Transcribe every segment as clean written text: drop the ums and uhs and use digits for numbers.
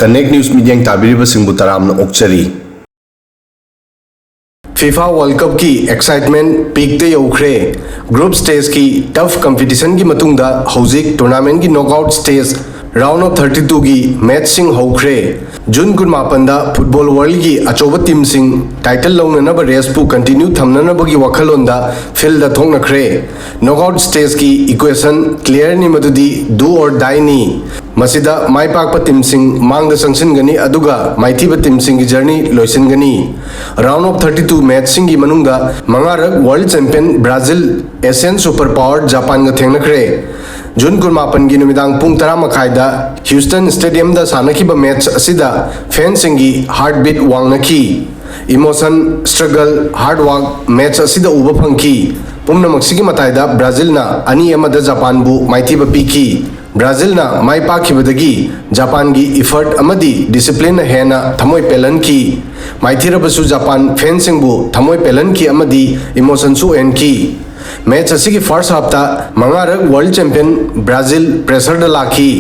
Connect News Media Tabiriba Simbutaram Okchari. FIFA World Cup की excitement peak te yokre. Group stage की tough competition की मतुंगदा हौजिक tournament की knockout stage round of 32 की match सिंग होखरे. जून कुन मापंदा football world की अचोबा team सिंग title लौंगनबा race पु continue थमननबा की वखलोंदा field दा थोंगनखरे. knockout stage की equation clear नि मदुदी do or die नि. मसीदा माइपाकपा टीम सिंग मांगदा संगसिनगनी अदुगा माइथीबा टीम सिंग की जर्नी लोइसिनगनी. राउंड ऑफ 32 मैच सिंग की मनुंगदा मंगारक world champion Brazil Asian super power Japan का थेंगनखरे. जून कुमापन की नुमिदांग पुंग 10 मखाइदा ह्यूस्टन स्टेडियम दा सानखिबा मैच असिदा फैन सिंग की हार्ट बीट वांगनखी. Emotion struggle hard work match असिदा उबा फंगखी. पुंगनमक्सिगी मताइदा ब्राजील ना अनि अमदा जापानबु माइथीबा पीखी. ब्राजील ना माई पाखिबदगी जापान की इफर्ट अमदी डिसिप्लिन हेना थमोय पेलन की. माइथीरबसु जापान फैंसिंगबु थमोय पेलन की अमदी इमोशन सु एन की. मैच असी की फर्स्ट हाफ्ता मंगारक वर्ल्ड चैंपियन ब्राजील प्रेशर द लाखी.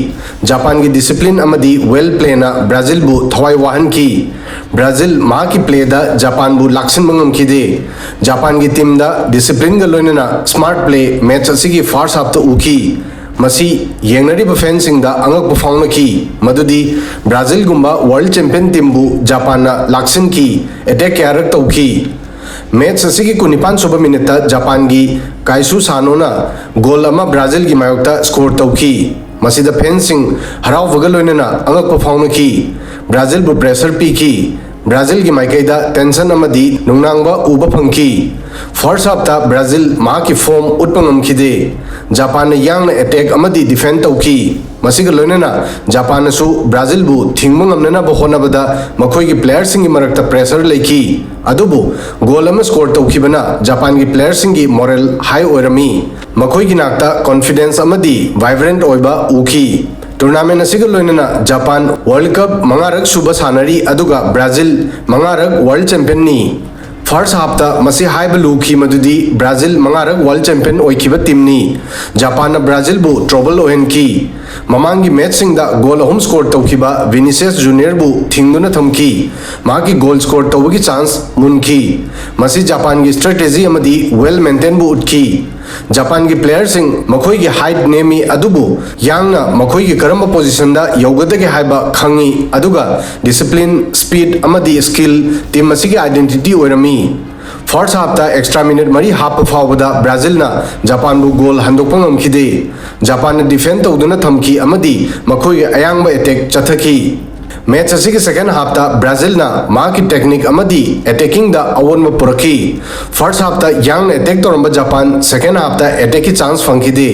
जापान की डिसिप्लिन अमदी वेल प्ले ना ब्राजील बु थवाई वाहन की. ब्राजील मा की प्ले दा जापान बु लाक्सिन मंगम की दे. जापान की टीम दा डिसिप्लिन ग लोइनना स्मार्ट प्ले मैच असी की फर्स्ट हाफ्ता उखी. मसी येंगनरीब फैंसिंग दा अंगक फाउंगनखी मदुदी ब्राजील गुम्बा वर्ल्ड चैंपियन टीम बु जापान ना लाक्सिन की अटैक क्यारक तौखी. मैच असी की 19 सुबह मिनट जापान की काइसु सानोना गोल अमा ब्राजील की मायोक्ता स्कोर तौखी. मसीदा फैंसिंग हराव वगल लोइनना अंगक फाउंगनखी. ब्राजील बु प्रेशर पीखी. ब्राजील की माइकैदा टेंशन अमदी नुंगनांगबा उबा फंगखी. फर्स्ट हाफ्ता ब्राजील मा की फॉर्म उत्पंगमखिदे. जापान ने यांग अटैक अमदी डिफेंड तौखी. मसीगा लोइनना जापान सु ब्राजील बु थिंगमंगमनना बहोनबदा मखोय की प्लेयर सिंग की मरकता प्रेशर लेखी. अदुबु गोल अम स्कोर तौखिबना जापान की प्लेयर सिंग की मोरल हाई ओइरमी. मखोय की नाकता कॉन्फिडेंस अमदी वाइब्रेंट ओइबा उखी. टूर्नामेंट असिगा लोइनना जापान वर्ल्ड कप मंगारक सुबह सानरी अदुगा ब्राजील मंगारक वर्ल्ड चैंपियन नि. फर्स्ट हाफ्ता मसी हाइब लुखी मदुदी ब्राजील मंगारक वर्ल्ड चैंपियन ओइखिबा टीम नि. जापान ब्राजील बु ट्रबल ओहेनकी. ममांगी मैच सिंगदा गोल अहम स्कोर तौखिबा विनिसियस जूनियर बु थिंगदुना थमकी. माकी गोल स्कोर तौबगी चांस मुनकी. मसी जापान की स्ट्रेटेजी अमदी वेल मेंटेन बु उठकी. जापान की प्लेयर सिंग मखोय की हाइट नेमी अदुबु यांगना मखोय की करम पोजीशन दा योगदगे हाइबा खंगी. अदुगा डिसिप्लिन स्पीड अमदी स्किल टीम मसी की आइडेंटिटी ओइरमी. फर्स्ट हाफ्ता एक्स्ट्रा मिनट मरी हाफ फावदा ब्राजील ना जापान बु गोल हंदोकपंगमखिदे. जापान ने डिफेंड तौदुना थमकी अमदी मखोय की अयांगबा अटैक चथकी. मैच असी की सेकेंड हाफ्ता ब्राजील ना मा की टेक्निक अमदी अटैकिंग दा अवोनबा पुरखी. फर्स्ट हाफ्ता यांग अटैक तौरंबा जापान सेकेंड हाफ्ता अटैक की चांस फंखिदे.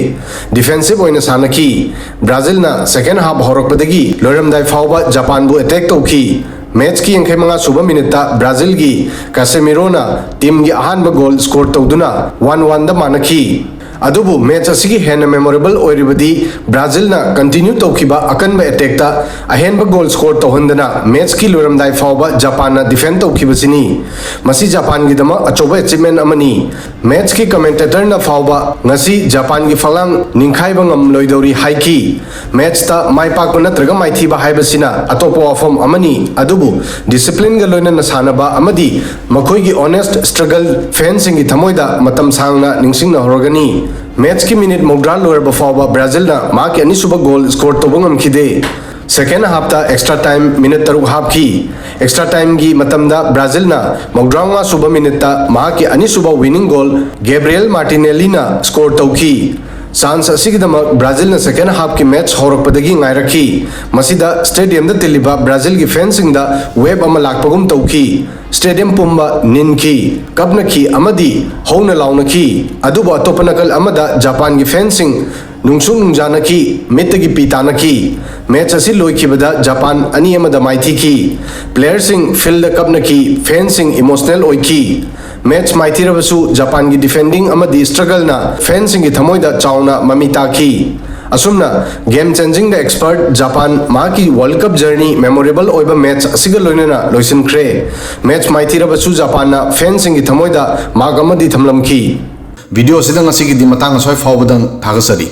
डिफेंसिव ओइना सानखी. ब्राजील ना सेकेंड हाफ हौरकपदगी लोइरमदाय फावबा जापान बु अटैक तौखी. मैच की 85 सुबह मिनट ब्राजील की कासेमिरोना टीम की अहानबा गोल स्कोर तौदुना 1-1 दा मानखी. अदुबु मैच असिगी हेन मेमोरेबल ओइरिबदी ब्राजील ना कंटिन्यू तौखिबा अकनबा अटैक ता अहेनबा गोल स्कोर तौहंदना मैच की लोइरमदाय फावबा जापान ना डिफेंड तौखिबसिनी. मसी जापान की दमा अचोबा अचीवमेंट अमनी. मैच की कमेंटेटर ना फावबा ngasi जापान की फलांग निंखाइबा ngमलोइदौरी हाइकी. मैच ता माइपाकपा नत्रगा माइथीबा हाइबसिना अतोपा वाफम अमनी. अदुबु डिसिप्लिन गा लोइनना सानबा अमदी मखोय की ऑनेस्ट स्ट्रगल फैंसिंग की थमोइदा मतम सांगना निंगसिंगना होरगनी. मैच की मिनट मौद्रा लोरबा फावबा ब्राजील ना मा के अनिसुबा गोल स्कोर तौबंगमखिदे. सेकेंड हाफ्ता एक्स्ट्रा टाइम मिनट 3 हाफकी. एक्स्ट्रा टाइम की मतमदा ब्राजील ना मौद्रांगा सुबह मिनट मा के अनिसुबा विनिंग गोल गैब्रियल मार्टिनेली ना स्कोर तौखी. चांस असिगिदमक ब्राजील ना सेकेंड हाफ की मैच हौरकपदगी ngairaki. मसीदा स्टेडियम दा तिलिबा ब्राजील की फैंसिंग दा वेब अमा लाकपगुम तौखी. स्टेडियम पुंबा निनकी कबनकी अमदी हौना लाउनकी. अदुबा अतोप नकल अमदा जापान की फैंसिंग नुंगसुंग नुंजानकी मित्तगी पीतानकी. मैच असी लोइखिबदा जापान अनि अमदा माइथीकी. प्लेयर सिंग फील्ड कबनकी फैंसिंग इमोशनल ओइकी. मैच माइथीरबसु जापान की डिफेंडिंग अमदी स्ट्रगल ना फैंसिंग की थमोइदा चाउना ममिताकी. असुमना गेम चेंजिंग द एक्सपर्ट जापान मा की वर्ल्ड कप जर्नी मेमोरेबल ओइबा मैच असिगा लोइनना लोइसिनख्रे. मैच माइथीरबसु जापान ना फैंसिंग की थमोइदा माग अमदी थमलमखी. वीडियो सिदा ngasi की दिमतांग सोय फावबदंग थागसरी.